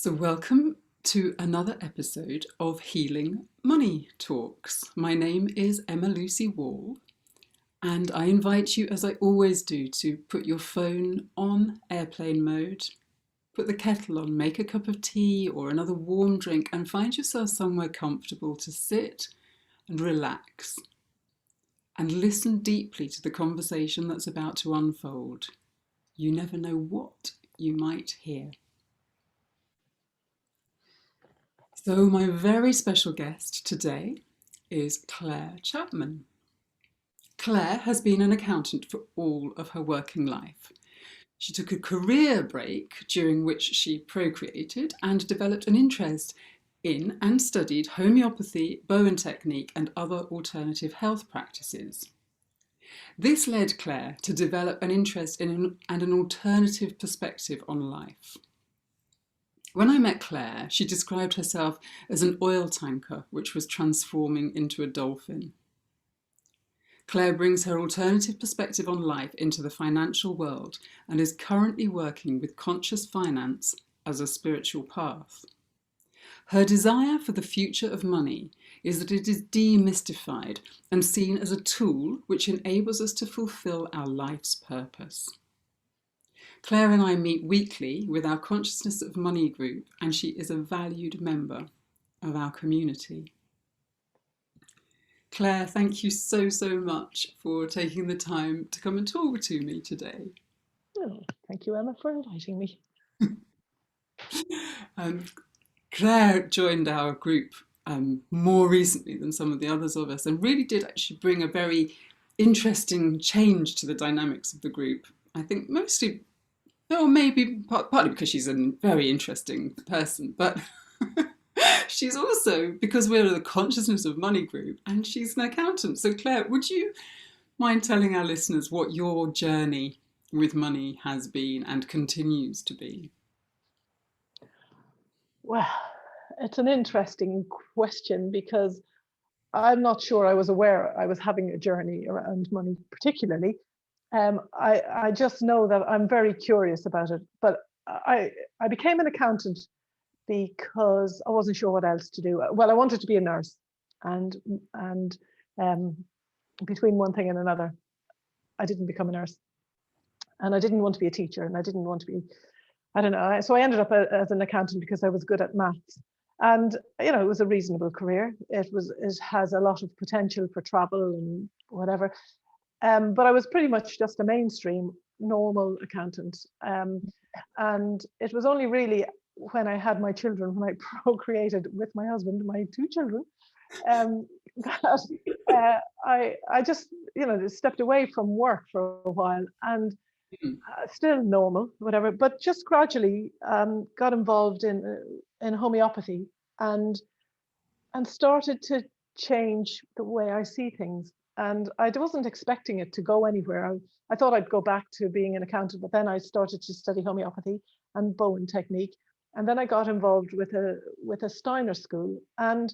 So, welcome to another episode of Healing Money Talks. My name is Emma Lucy Wall, and I invite you, as I always do, to put your phone on airplane mode, put the kettle on, make a cup of tea or another warm drink, and find yourself somewhere comfortable to sit and relax and listen deeply to the conversation that's about to unfold. You never know what you might hear. So, my very special guest today is Clare Chapman. Clare has been an accountant for all of her working life. She took a career break during which she procreated and developed an interest in and studied homeopathy, Bowen technique, and other alternative health practices. This led Clare to develop an interest in and an alternative perspective on life. When I met Clare, she described herself as an oil tanker which was transforming into a dolphin. Clare brings her alternative perspective on life into the financial world and is currently working with conscious finance as a spiritual path. Her desire for the future of money is that it is demystified and seen as a tool which enables us to fulfill our life's purpose. Clare and I meet weekly with our Consciousness of Money group, and she is a valued member of our community. Clare, thank you so much for taking the time to come and talk to me today. Oh, thank you, Emma, for inviting me. Clare joined our group more recently than some of the others of us, and really did actually bring a very interesting change to the dynamics of the group. I think mostly, or maybe partly because she's a very interesting person, but she's also, because we're the Consciousness of Money group, and she's an accountant. So Clare, would you mind telling our listeners what your journey with money has been and continues to be? Well, it's an interesting question because I'm not sure I was aware I was having a journey around money particularly. I just know that I'm very curious about it, but I became an accountant because I wasn't sure what else to do. Well, I wanted to be a nurse, and and um, between one thing and another, I didn't become a nurse, and I didn't want to be a teacher, and I didn't want to be, I don't know. So I ended up as an accountant because I was good at maths. And, you know, it was a reasonable career. It has a lot of potential for travel and whatever. But I was pretty much just a mainstream, normal accountant. And it was only really when I had my children, when I procreated with my husband, my two children, um, that I just, you know, stepped away from work for a while. And still normal, whatever, but just gradually got involved in homeopathy and started to change the way I see things. And I wasn't expecting it to go anywhere. I thought I'd go back to being an accountant, but then I started to study homeopathy and Bowen technique, and then I got involved with a Steiner school, and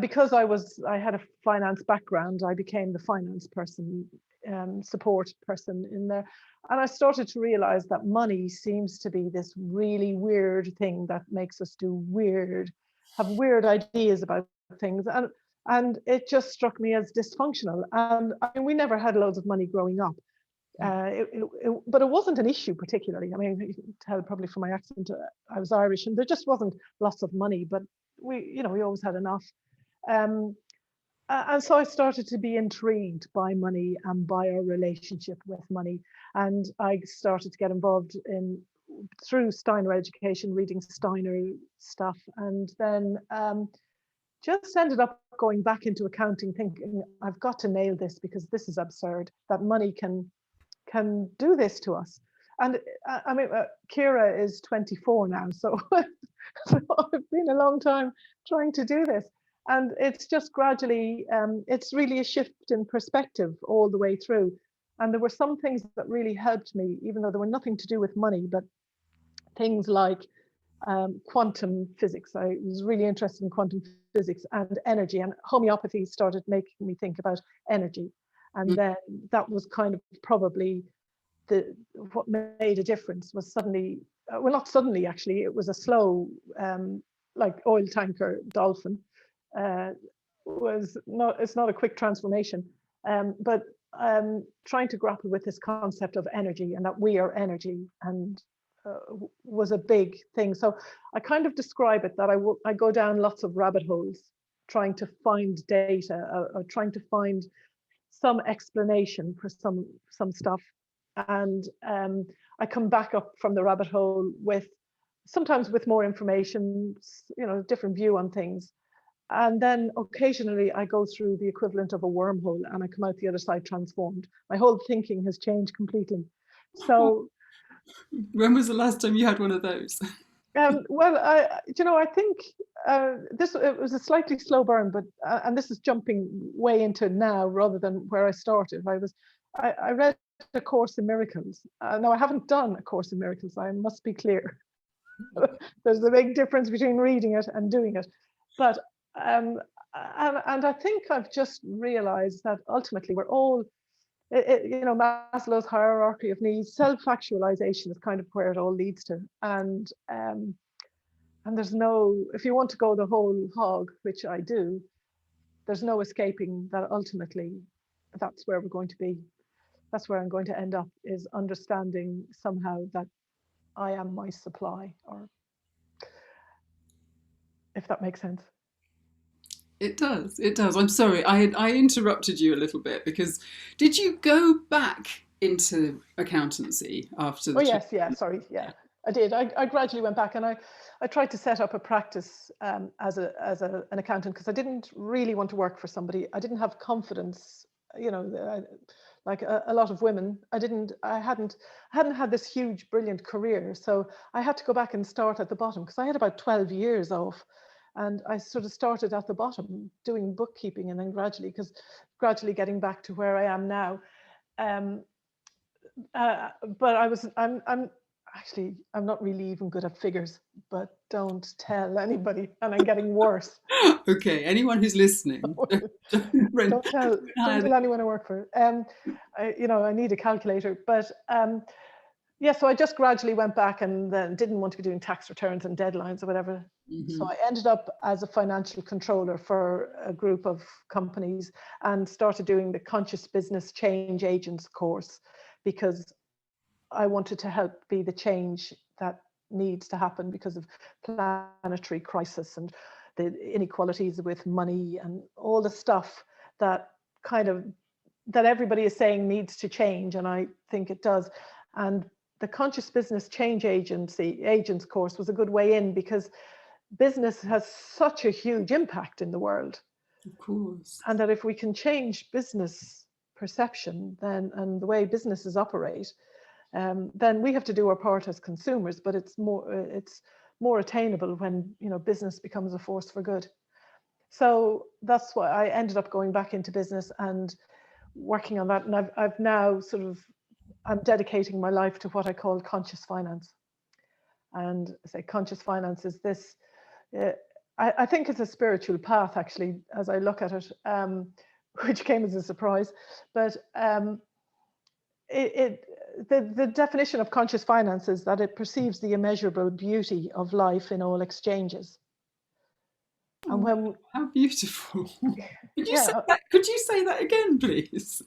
because I had a finance background, I became the finance person, support person in there. And I started to realize that money seems to be this really weird thing that makes us have weird ideas about things. And it just struck me as dysfunctional. And I mean, we never had loads of money growing up. But it wasn't an issue particularly. I mean, you can tell probably from my accent, I was Irish, and there just wasn't lots of money, but we always had enough. Um, and so I started to be intrigued by money and by our relationship with money. And I started to get involved through Steiner education, reading Steiner stuff. And then just ended up going back into accounting, thinking, I've got to nail this because this is absurd, that money can do this to us. And I mean, Kira is 24 now, so I've been a long time trying to do this. And it's just gradually, it's really a shift in perspective all the way through. And there were some things that really helped me, even though they were nothing to do with money, but things like quantum physics. I was really interested in quantum physics and energy, and homeopathy started making me think about energy. And then that was kind of probably what made a difference was suddenly, well, not suddenly actually, it was a slow, like oil tanker dolphin. Uh, it's not a quick transformation, but trying to grapple with this concept of energy and that we are energy, and was a big thing. So I kind of describe it that I go down lots of rabbit holes trying to find data, or trying to find some explanation for some stuff, and I come back up from the rabbit hole with sometimes with more information, different view on things, and then occasionally I go through the equivalent of a wormhole and I come out the other side transformed. My whole thinking has changed completely. So When was the last time you had one of those? well, I think this it was a slightly slow burn, but and this is jumping way into now rather than where I started. I read A Course in Miracles. No, I haven't done A Course in Miracles. I must be clear. There's a big difference between reading it and doing it. But and I think I've just realized that ultimately we're all, Maslow's hierarchy of needs, self-actualization is kind of where it all leads to. And there's no, if you want to go the whole hog, which I do, there's no escaping that ultimately that's where we're going to be. That's where I'm going to end up, is understanding somehow that I am my supply, or if that makes sense. It does. It does. I'm sorry. I interrupted you a little bit because did you go back into accountancy after Oh the yes, yeah, sorry, yeah, I did. I gradually went back, and I tried to set up a practice as an accountant, because I didn't really want to work for somebody. I didn't have confidence, like a lot of women. I hadn't had this huge, brilliant career, so I had to go back and start at the bottom, because I had about 12 years off, and I sort of started at the bottom doing bookkeeping, and then gradually getting back to where I am now. Um, but I'm not really even good at figures, but don't tell anybody, and I'm getting worse. Okay, anyone who's listening, don't Don't hire tell anyone I work for. I need a calculator, but yeah, so I just gradually went back, and then didn't want to be doing tax returns and deadlines or whatever. So Mhm. I ended up as a financial controller for a group of companies, and started doing the Conscious Business Change Agents course, because I wanted to help be the change that needs to happen because of planetary crisis and the inequalities with money and all the stuff that kind of that everybody is saying needs to change, and I think it does. And the Conscious Business Change Agents course was a good way in, because business has such a huge impact in the world, Of course. and that if we can change business perception then, and the way businesses operate, then we have to do our part as consumers, but it's more attainable when business becomes a force for good. So that's why I ended up going back into business and working on that, and I've now I'm dedicating my life to what I call conscious finance. And I say conscious finance is this. Uh, I think it's a spiritual path, actually, as I look at it, which came as a surprise. But it the definition of conscious finance is that it perceives the immeasurable beauty of life in all exchanges. And Oh, when, how beautiful. Could you say yeah, that? Could you say that again, please?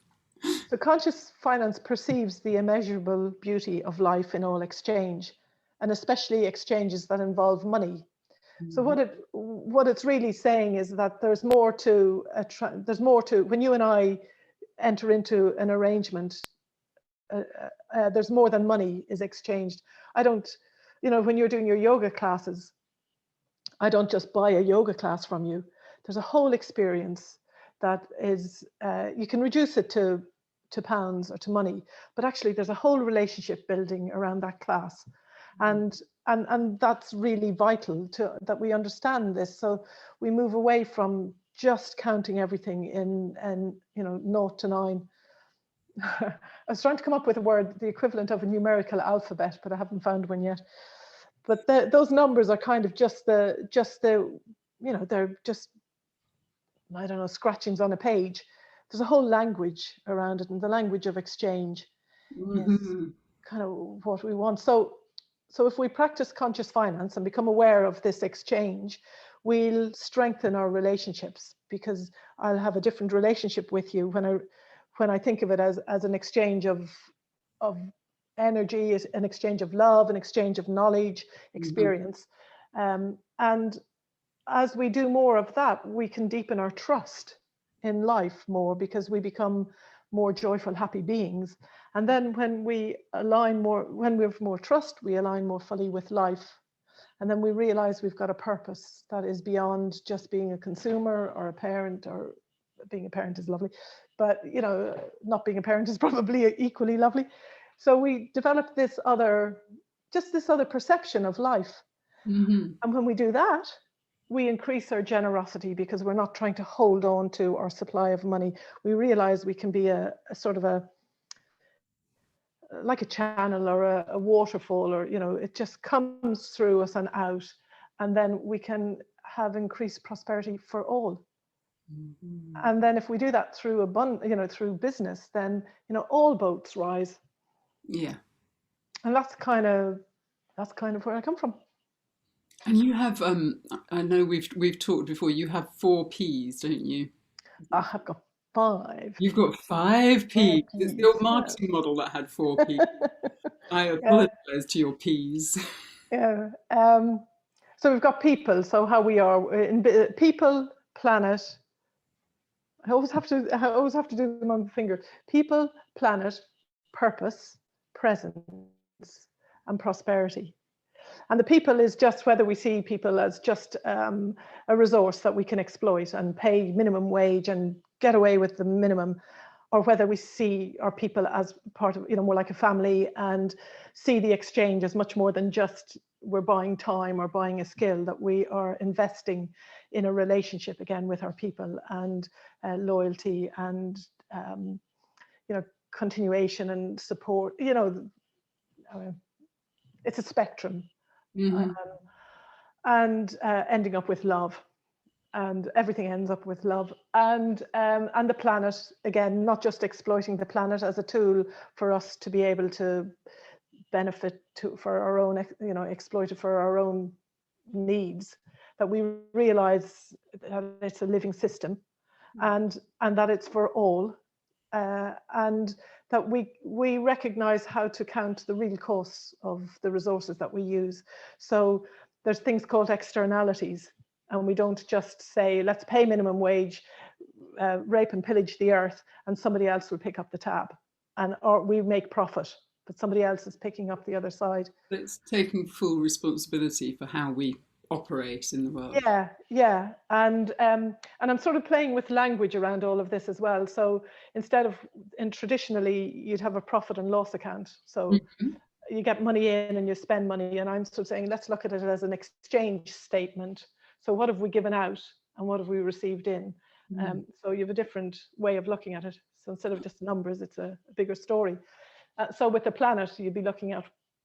so conscious finance perceives the immeasurable beauty of life in all exchange, and especially exchanges that involve money. So Mhm. what it's really saying is that there's more to when you and I enter into an arrangement. There's more than money is exchanged. I don't, when you're doing your yoga classes, I don't just buy a yoga class from you. There's a whole experience that is, you can reduce it to pounds or to money, but actually there's a whole relationship building around that class. And that's really vital to that we understand this. So we move away from just counting everything in 0 to 9. I was trying to come up with a word, the equivalent of a numerical alphabet, but I haven't found one yet. But those numbers are kind of just the, they're just, I don't know, scratchings on a page. There's a whole language around it, and the language of exchange. is Hmm. kind of what we want. So if we practice conscious finance and become aware of this exchange, we'll strengthen our relationships, because I'll have a different relationship with you when I think of it as an exchange of energy, is an exchange of love, an exchange of knowledge, Hmm. experience. And as we do more of that, we can deepen our trust in life more, because we become more joyful, happy beings. And then when we align more, when we have more trust, we align more fully with life. And then we realize we've got a purpose that is beyond just being a consumer or a parent. Or being a parent is lovely, but not being a parent is probably equally lovely. So we develop this other perception of life. Hmm. And when we do that, we increase our generosity, because we're not trying to hold on to our supply of money. We realize we can be a sort of a like a channel or a waterfall, or it just comes through us and out, and then we can have increased prosperity for all. Hmm. And then if we do that through through business, then all boats rise. Yeah. And that's kind of where I come from. And you have, I know we've talked before, you have 4 Ps, don't you? I have got 5. You've got 5 Ps. Five It's P's. your marketing model that had 4 Ps. I Yeah. apologize to your Ps. Yeah. So we've got people. So how we are in people, planet. I always have to do them on the finger. People, planet, purpose, presence, and prosperity. And the people is just whether we see people as just a resource that we can exploit and pay minimum wage and get away with the minimum, or whether we see our people as part of, more like a family, and see the exchange as much more than just we're buying time or buying a skill, that we are investing in a relationship again with our people, and loyalty, and um, you know continuation and support. Uh, it's a spectrum. Um, Hmm. and ending up with love, and everything ends up with love, and the planet, again, not just exploiting the planet as a tool for us to be able to benefit for our own, exploit it for our own needs, that we realize that it's a living system, and that it's for all, and that we recognize how to count the real costs of the resources that we use. So there's things called externalities, and we don't just say let's pay minimum wage, rape and pillage the earth, and somebody else will pick up the tab, or we make profit, but somebody else is picking up the other side. It's taking full responsibility for how we operate in the world. Yeah, yeah, and I'm sort of playing with language around all of this as well. So instead of, in traditionally, you'd have a profit and loss account. So Mhm. you get money in and you spend money, and I'm sort of saying let's look at it as an exchange statement. So what have we given out and what have we received in? Mm. So you have a different way of looking at it. So instead of just numbers, it's a bigger story. So with the planet, you'd be looking at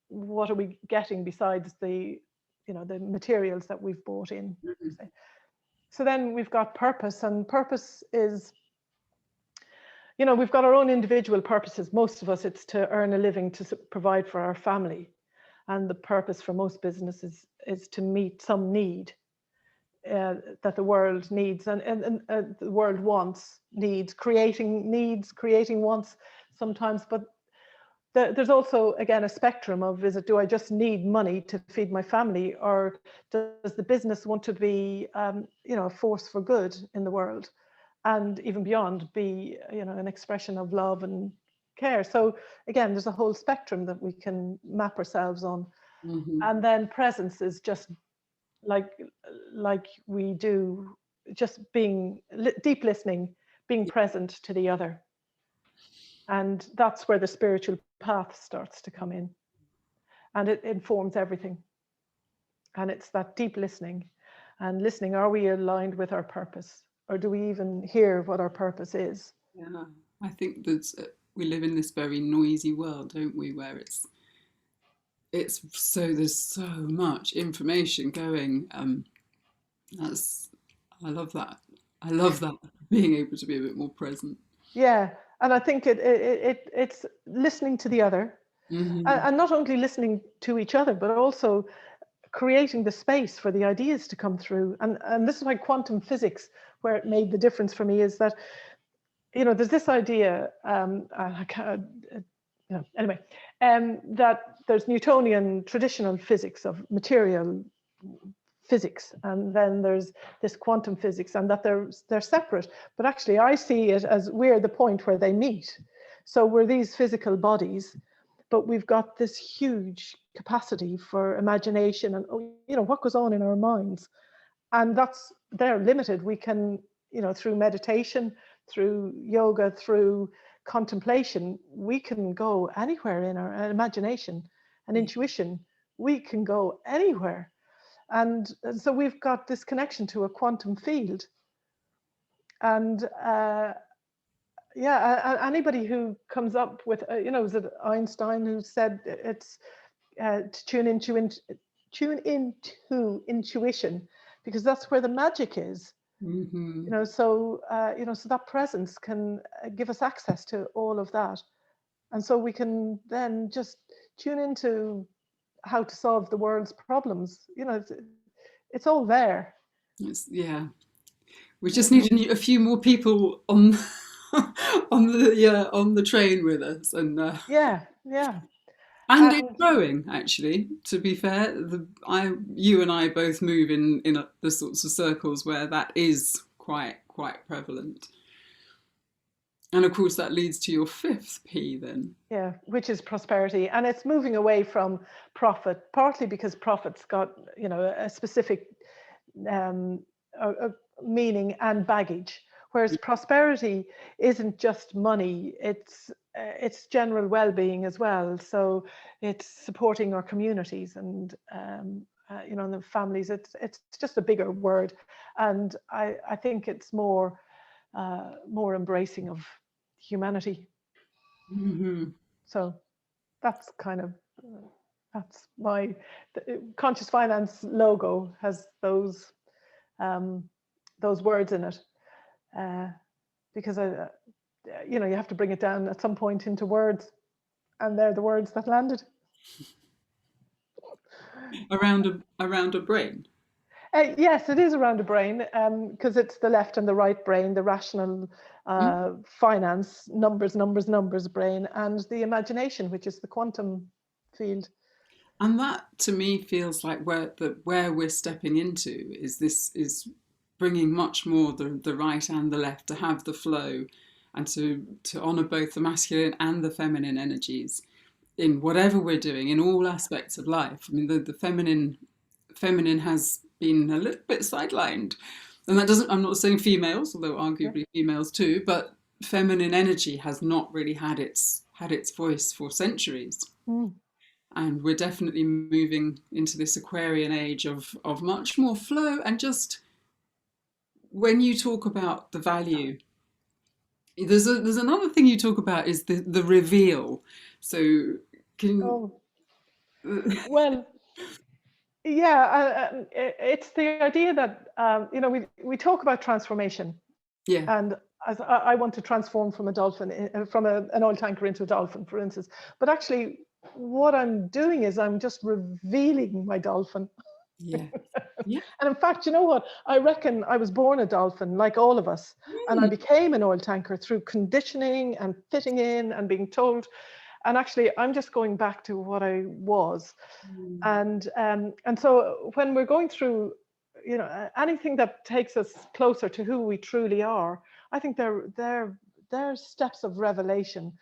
what are we getting besides the materials that we've bought in. Mhm. So then we've got purpose, and purpose is, we've got our own individual purposes. Most of us, it's to earn a living to provide for our family. And the purpose for most businesses is to meet some need that the world needs, and the world creating wants sometimes. But there's also, again, a spectrum of, is it, do I just need money to feed my family, or does the business want to be a force for good in the world, and even beyond, be an expression of love and care? So again, there's a whole spectrum that we can map ourselves on. Mhm. And then presence is just like we do, just being deep listening, being present to the other. And that's where the spiritual path starts to come in, and it informs everything. And it's that deep listening, and listening, are we aligned with our purpose, or do we even hear what our purpose is? Yeah, I think that we live in this very noisy world, don't we? Where it's so there's so much information going. That's I love that. I love that being able to be a bit more present. Yeah. And I think it's listening to the other, Hmm. and not only listening to each other, but also creating the space for the ideas to come through. And this is why quantum physics, where it made the difference for me, is that, there's this idea, I can't, anyway, that there's Newtonian traditional physics of material physics, and then there's this quantum physics, and that they're separate. But actually, I see it as we're the point where they meet. So we're these physical bodies, but we've got this huge capacity for imagination and what goes on in our minds, and they're limited. We can, through meditation, through yoga, through contemplation, we can go anywhere in our imagination and intuition. We can go anywhere, and so we've got this connection to a quantum field. And anybody who comes up with, is it Einstein who said it's to tune into intuition, because that's where the magic is. Hmm. So that presence can give us access to all of that, and so we can then just tune into how to solve the world's problems. It's all there. Yeah, we just Mhm. need a few more people on on the train with us, Yeah, yeah. and it's And growing. Actually, to be fair, you and I both move in the sorts of circles where that is quite prevalent, and of course that leads to your fifth P then. yeah, which is prosperity, and it's moving away from profit, partly because profit's got a specific um, meaning and baggage, whereas prosperity isn't just money; it's general well-being as well. So it's supporting our communities and the families. It's just a bigger word, and I think it's more embracing of humanity. Hmm. So that's kind of that's my conscious finance logo has um, those words in it, uh, because you have to bring it down at some point into words, and they're the words that landed. Around a brain. Yes, it is around the brain, because it's the left and the right brain, the rational finance, numbers brain, and the imagination, which is the quantum field. And that to me feels like where we're stepping into is bringing much more the right and the left to have the flow, and to honor both the masculine and the feminine energies in whatever we're doing in all aspects of life. I mean, the feminine has been a little bit sidelined, and that doesn't. I'm not saying females, although Yeah. arguably females too, but feminine energy has not really had its voice for centuries. Mm. And we're definitely moving into this Aquarian age of much more flow. And just when you talk about the value, there's another thing you talk about is the reveal. So can Oh, well, yeah, it's the idea that we talk about transformation, yeah. and as I want to transform from a dolphin, from an oil tanker into a dolphin, for instance. But actually, what I'm doing is I'm just revealing my dolphin. Yeah. Yeah. And in fact, you know what? I reckon I was born a dolphin, like all of us, and I Mm. became an oil tanker through conditioning and fitting in and being told. And actually, I'm just going back to what I was. Mm. And so when we're going through, anything that takes us closer to who we truly are, I think they're steps of revelation.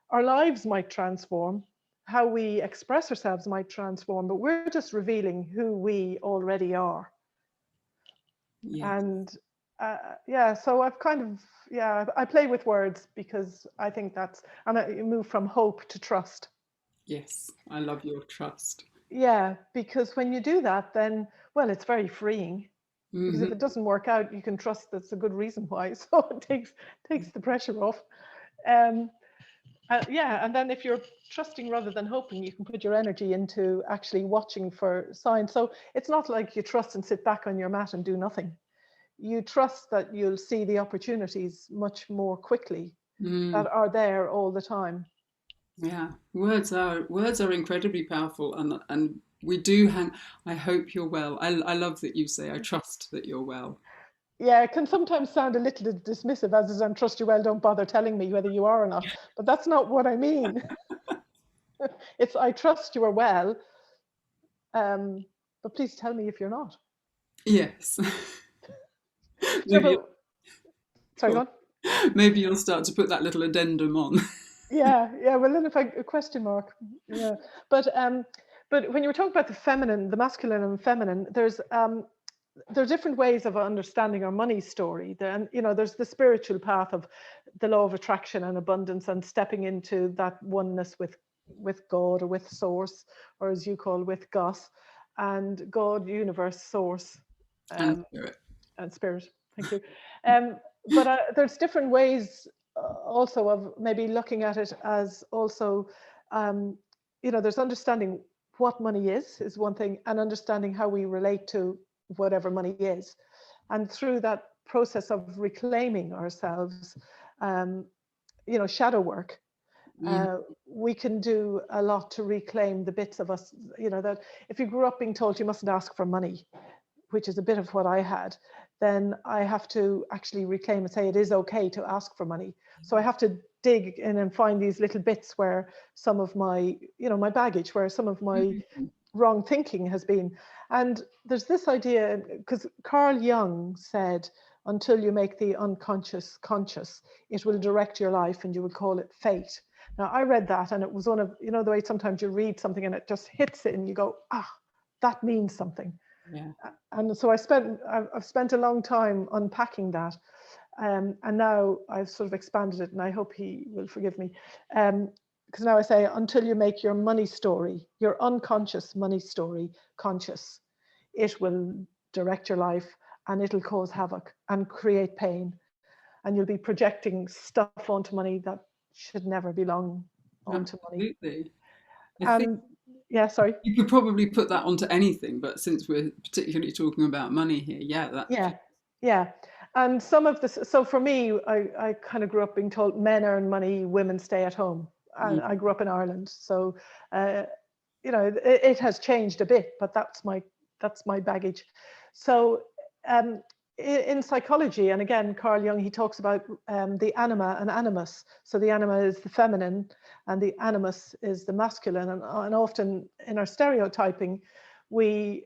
Our lives might transform, how we express ourselves might transform, but we're just revealing who we already are. Yeah. And yeah, so I've kind of, yeah, I play with words because I think and I move from hope to trust. Yes. I love your trust. Yeah, because when you do that, then, well, it's very freeing, because if Hmm. it doesn't work out, you can trust that's a good reason why. So it takes the pressure off. Um, yeah, and then if you're trusting rather than hoping, you can put your energy into actually watching for signs. So it's not like you trust and sit back on your mat and do nothing. You trust that you'll see the opportunities much more quickly. Mm. that are there all the time. Yeah, words are incredibly powerful, and we do hang. I hope you're well. I love that you say I trust that you're well. Yeah, it can sometimes sound a little dismissive, as is, "I'm trust you well, don't bother telling me whether you are or not." But that's not what I mean. It's, I trust you are well, um, but please tell me if you're not. Yes. No, Maybe but sorry, go you'll, on. maybe you'll start to put that little addendum on. Yeah, yeah. Well, then if I a question mark, yeah. But when you were talking about the feminine, the masculine and feminine, there's different ways of understanding our money story. And there's the spiritual path of the law of attraction and abundance, and stepping into that oneness with God, or with source, or as you call, with Goss, and God, universe, source, And um, spirit. and spirit. Thank you. But there's different ways also of maybe looking at it as also, um, there's understanding what money is one thing, and understanding how we relate to whatever money is. And through that process of reclaiming ourselves, um, shadow work, Mm. we can do a lot to reclaim the bits of us, that if you grew up being told you mustn't ask for money, which is a bit of what I had, then I have to actually reclaim and say it is okay to ask for money. So I have to dig in and find these little bits where some of my, my baggage, where some of my Mm. wrong thinking has been. And there's this idea, because Carl Jung said, until you make the unconscious conscious, it will direct your life and you will call it fate. Now, I read that, and it was one of, the way sometimes you read something and it just hits it and you go, that means something. Yeah. And so I've spent a long time unpacking that, and now I've sort of expanded it, and I hope he will forgive me, because now I say, until you make your money story, your unconscious money story, conscious, it will direct your life, and it'll cause havoc and create pain, and you'll be projecting stuff onto money that should never belong onto money. Absolutely. I think And yeah, sorry. you could probably put that onto anything, but since we're particularly talking about money here, yeah, that. Yeah, yeah. And some of this, so for me, I kind of grew up being told men earn money, women stay at home. And Mm. I grew up in Ireland. So, uh, it has changed a bit, but that's my baggage. So, um, in psychology, and again, Carl Jung, he talks about the anima and animus. So the anima is the feminine, and the animus is the masculine. And often in our stereotyping, we,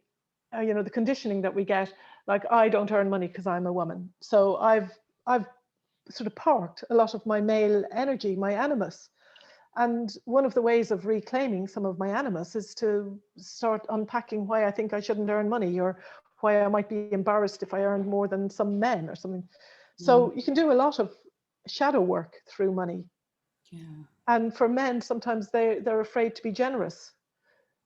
the conditioning that we get, like, I don't earn money because I'm a woman. So I've sort of parked a lot of my male energy, my animus. And one of the ways of reclaiming some of my animus is to start unpacking why I think I shouldn't earn money, or why I might be embarrassed if I earned more than some men or something. Mm. So you can do a lot of shadow work through money. Yeah. And for men, sometimes they're afraid to be generous.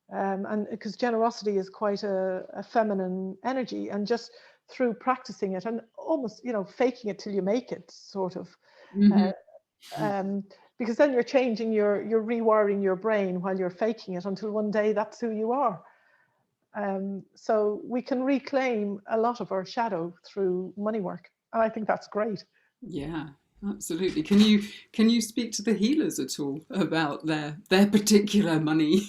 And because generosity is quite a feminine energy, and just through practicing it, and almost, faking it till you make it, sort of, Hmm. uh, um, because then you're rewiring your brain while you're faking it, until one day that's who you are. So we can reclaim a lot of our shadow through money work, and I think that's great. Yeah, absolutely. Can you speak to the healers at all about their particular money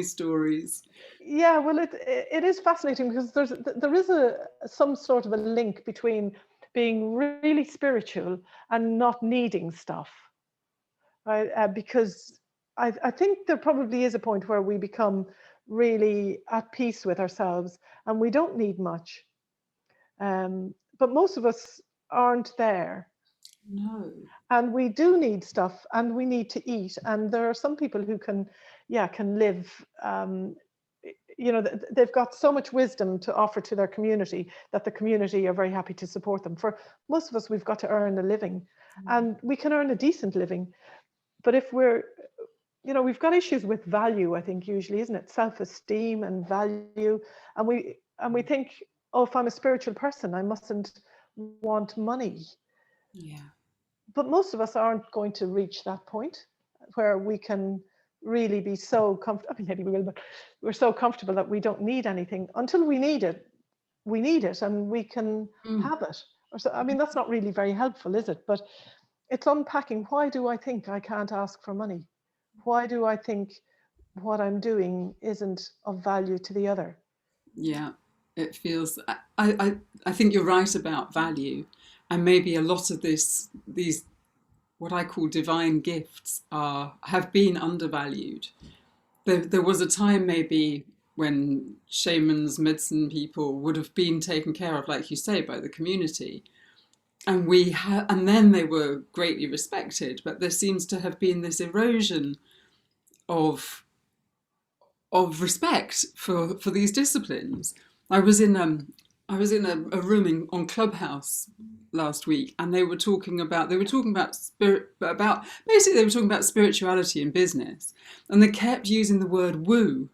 stories? Yeah, well, it is fascinating, because there is some sort of a link between being really spiritual and not needing stuff, right? Because I think there probably is a point where we become really at peace with ourselves, and we don't need much. But most of us aren't there, No. and we do need stuff, and we need to eat. And there are some people who can live, they've got so much wisdom to offer to their community, that the community are very happy to support them. For most of us, we've got to earn a living, and we can earn a decent living. But if we've got issues with value, I think, usually, isn't it? Self-esteem and value. And we think, oh, if I'm a spiritual person, I mustn't want money. Yeah. But most of us aren't going to reach that point where we can really be so comfortable. I mean, maybe we will, but we're so comfortable that we don't need anything. Until we need it, we need it, and we can Mm. have it. Or so, I mean, that's not really very helpful, is it? But it's unpacking. Why do I think I can't ask for money? Why do I think what I'm doing isn't of value to the other? Yeah, it feels. I think you're right about value, and maybe a lot of these what I call divine gifts have been undervalued. There was a time maybe when shamans, medicine people would have been taken care of, like you say, by the community, and and then they were greatly respected. But there seems to have been this erosion of respect for these disciplines. I was in a room on Clubhouse last week, and they were talking about spirit, about basically they were talking about spirituality in business, and they kept using the word woo.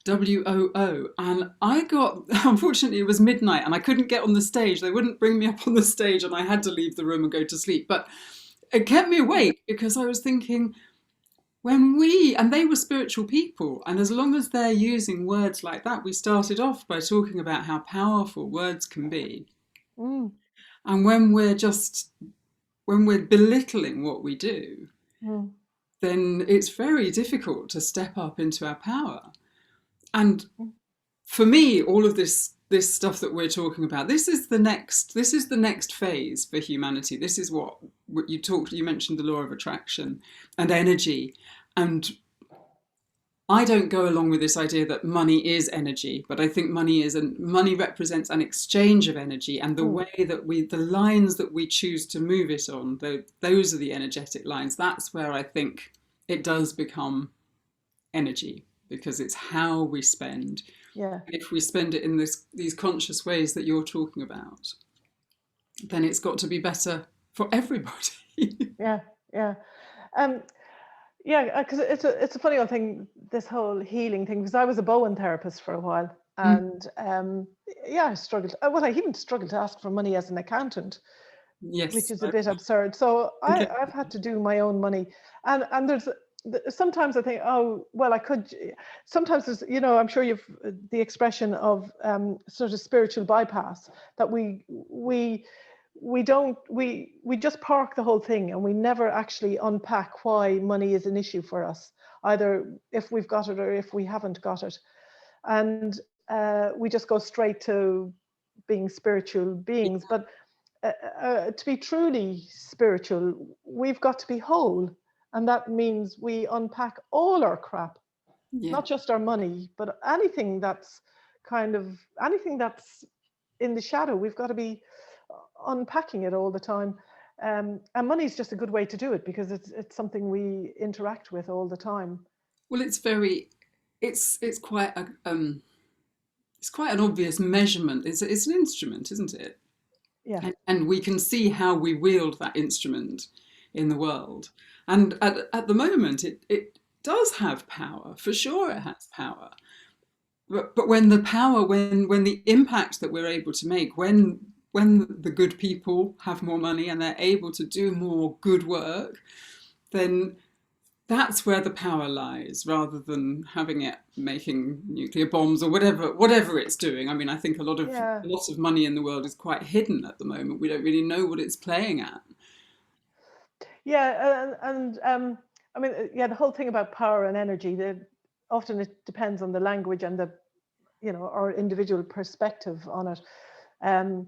WOO, and I got, unfortunately it was midnight and I couldn't get on the stage. They wouldn't bring me up on the stage and I had to leave the room and go to sleep. But it kept me awake because I was thinking, and they were spiritual people, and as long as they're using words like that, we started off by talking about how powerful words can be. Mm, And when we're belittling what we do, mm, then it's very difficult to step up into our power. And mm, for me, all of this stuff that we're talking about, this is the next phase for humanity. This is what you mentioned, the law of attraction and energy. And I don't go along with this idea that money is energy, but I think money represents an exchange of energy, and the mm. way that the lines that we choose to move it on, those are the energetic lines. That's where I think it does become energy, because it's how we spend. Yeah, And if we spend it in these conscious ways that you're talking about, then it's got to be better for everybody. yeah, yeah. Um, yeah, because it's a funny old thing, this whole healing thing. Because I was a Bowen therapist for a while, Mm, and yeah, I struggled. Well, I even struggled to ask for money as an accountant, which yes. is a bit absurd. So Okay. I've had to do my own money, and sometimes I think, oh well, I could. Sometimes there's, I'm sure you've the expression of sort of spiritual bypass, that we don't we just park the whole thing and we never actually unpack why money is an issue for us, either if we've got it or if we haven't got it, and we just go straight to being spiritual beings. But to be truly spiritual, we've got to be whole. And that means we unpack all our crap, Yeah. not just our money, but anything that's in the shadow. We've got to be unpacking it all the time. And money is just a good way to do it, because it's something we interact with all the time. Well, it's quite it's quite an obvious measurement. It's an instrument, isn't it? Yeah, And we can see how we wield that instrument in the world. And at the moment, it does have power. For sure, it has power. But when the impact that we're able to make, when the good people have more money and they're able to do more good work, then that's where the power lies, rather than having it making nuclear bombs or whatever it's doing. I mean, I think yeah, a lot of money in the world is quite hidden at the moment. We don't really know what it's playing at. yeah. And I mean, yeah, the whole thing about power and energy, often it depends on the language and the our individual perspective on it. Um,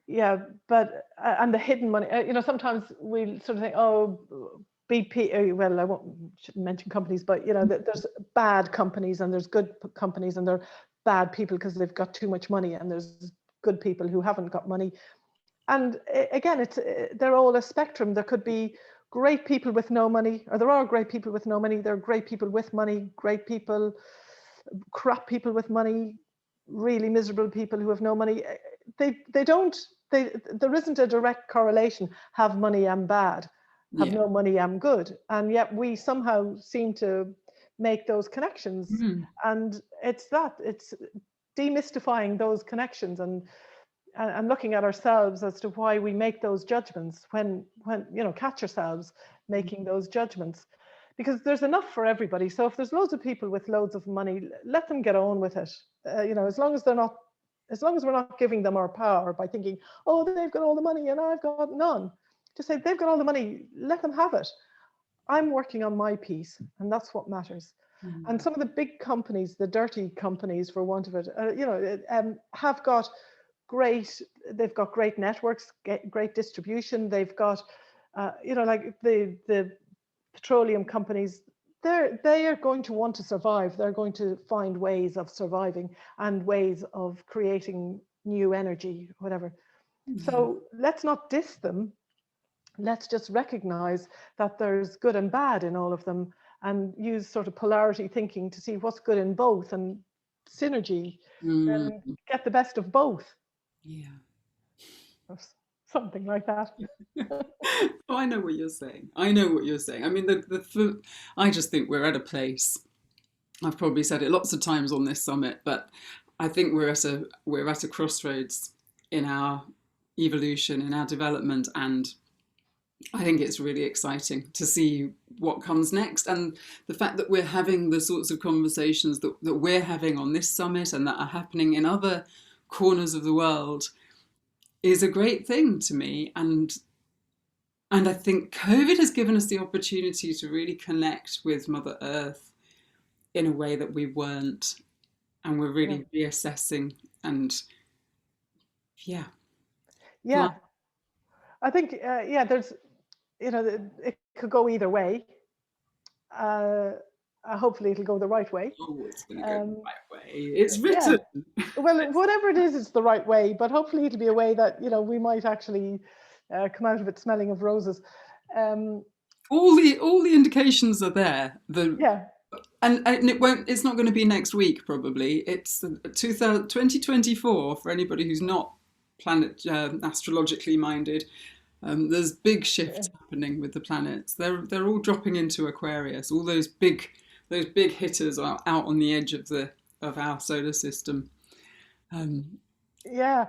yeah, but and the hidden money, sometimes we sort of think, oh, BP. Well, I shouldn't mention companies, but there's bad companies and there's good companies, and they're bad people because they've got too much money, and there's good people who haven't got money. And again, they're all a spectrum. There could be great people with no money, or there are great people with no money. There are great people with money, great people, crap people with money, really miserable people who have no money. They don't. There isn't a direct correlation. Have money, I'm bad. Have Yeah. no money, I'm good. And yet we somehow seem to make those connections. Mm. And it's demystifying those connections, and looking at ourselves as to why we make those judgments, when catch ourselves making those judgments, because there's enough for everybody. So if there's loads of people with loads of money, let them get on with it. As long as we're not giving them our power by thinking, oh, they've got all the money and I've got none. Just say they've got all the money, let them have it. I'm working on my piece, and that's what matters. And some of the big companies, the dirty companies, for want of it, have got they've got great networks, great distribution. They've got, like the petroleum companies. They are going to want to survive. They're going to find ways of surviving and ways of creating new energy, whatever. Yeah. So let's not diss them. Let's just recognize that there's good and bad in all of them, and use sort of polarity thinking to see what's good in both, and synergy, Mm. and get the best of both, Yeah. or something like that. Oh, I know what you're saying. I know what you're saying. I mean, I just think we're at a place. I've probably said it lots of times on this summit, but I think we're at a crossroads in our evolution, in our development, and I think it's really exciting to see what comes next. And the fact that we're having the sorts of conversations that we're having on this summit and that are happening in other corners of the world is a great thing to me. And I think COVID has given us the opportunity to really connect with Mother Earth in a way that we weren't. And we're Yeah, really reassessing and, yeah, yeah. I think there's it could go either way. Uh, hopefully, it'll go the right way. oh, it's going to go the Um, right way. It's yeah. written. Well, whatever it is, it's the right way. But hopefully, it'll be a way that we might actually come out of it smelling of roses. Um, All the indications are there. yeah, And it's not going to be next week, probably. It's 2024 for anybody who's not planet astrologically minded. There's big shifts happening with the planets. They're all dropping into Aquarius. All those big hitters are out on the edge of our solar system. Um, yeah.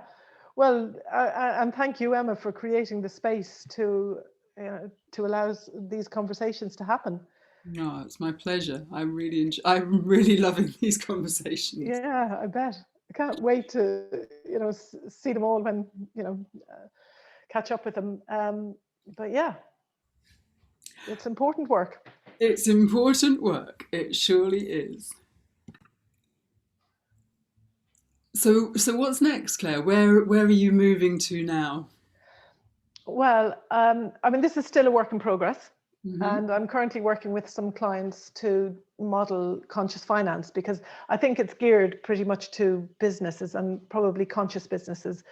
Well, and thank you, Emma, for creating the space to allow these conversations to happen. no, it's my pleasure. I'm really loving these conversations. Yeah, I bet. I can't wait to see them all when catch up with them. But yeah, it's important work. It's important work. It surely is. So what's next, Claire? Where are you moving to now? Well, I mean, this is still a work in progress. Hmm. And I'm currently working with some clients to model conscious finance, because I think it's geared pretty much to businesses, and probably conscious businesses,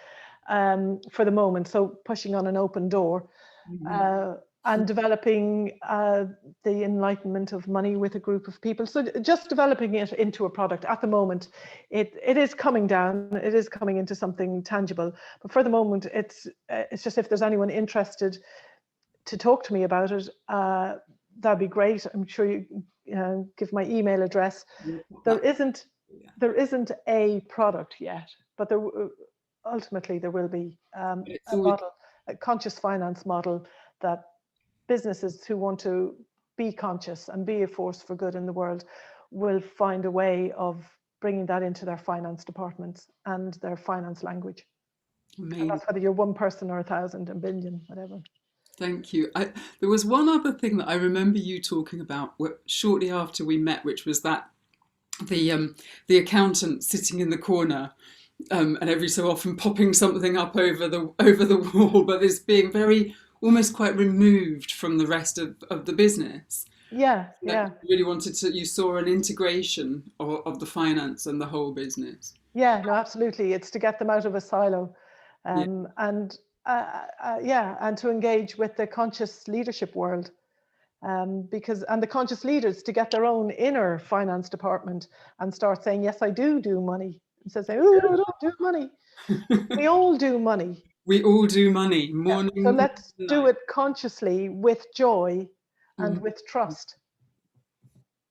for the moment. So pushing on an open door, Hmm. uh, and developing the enlightenment of money with a group of people. So just developing it into a product. At the moment, it is coming down. It is coming into something tangible. But for the moment, it's just, if there's anyone interested to talk to me about it, that'd be great. I'm sure you give my email address. There isn't Yeah. there isn't a product yet, but ultimately there will be It's a always model, a conscious finance model, that businesses who want to be conscious and be a force for good in the world will find a way of bringing that into their finance departments and their finance language. And amazing. that's whether you're one person or 1,000, a billion, whatever. Thank you. There was one other thing that I remember you talking about shortly after we met, which was that the accountant sitting in the corner, and every so often popping something up over the wall, but it's being very almost quite removed from the rest of the business. Yeah, That yeah. you really you saw an integration of the finance and the whole business. Yeah, no, absolutely. It's to get them out of a silo, Yeah. and yeah, and to engage with the conscious leadership world, and the conscious leaders to get their own inner finance department and start saying, yes, I do money, instead of saying, oh, I don't do money. We all do money. We all do money, Yeah. So morning, let's do night. it consciously, with joy and Mm. with trust,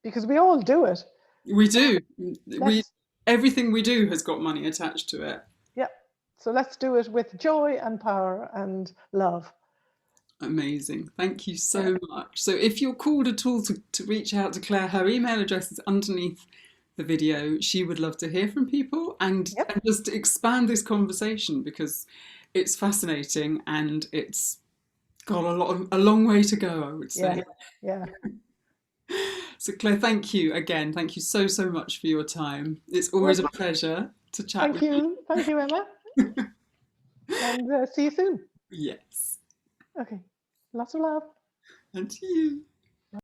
because we all do it. We do. We Let's Everything we do has got money attached to it. Yeah. So let's do it with joy and power and love. Amazing. Thank you Yeah. so much. So if you're called at all to reach out to Claire, her email address is underneath the video. She would love to hear from people Yep. and just expand this conversation because it's fascinating and it's got a long way to go, I would Yeah, say. yeah. So Claire, thank you again. Thank you so, so much for your time. It's always Well, a pleasure to chat thank with you. Thank you, Emma. you. And see you soon. Yes. Okay. Lots of love. And to you.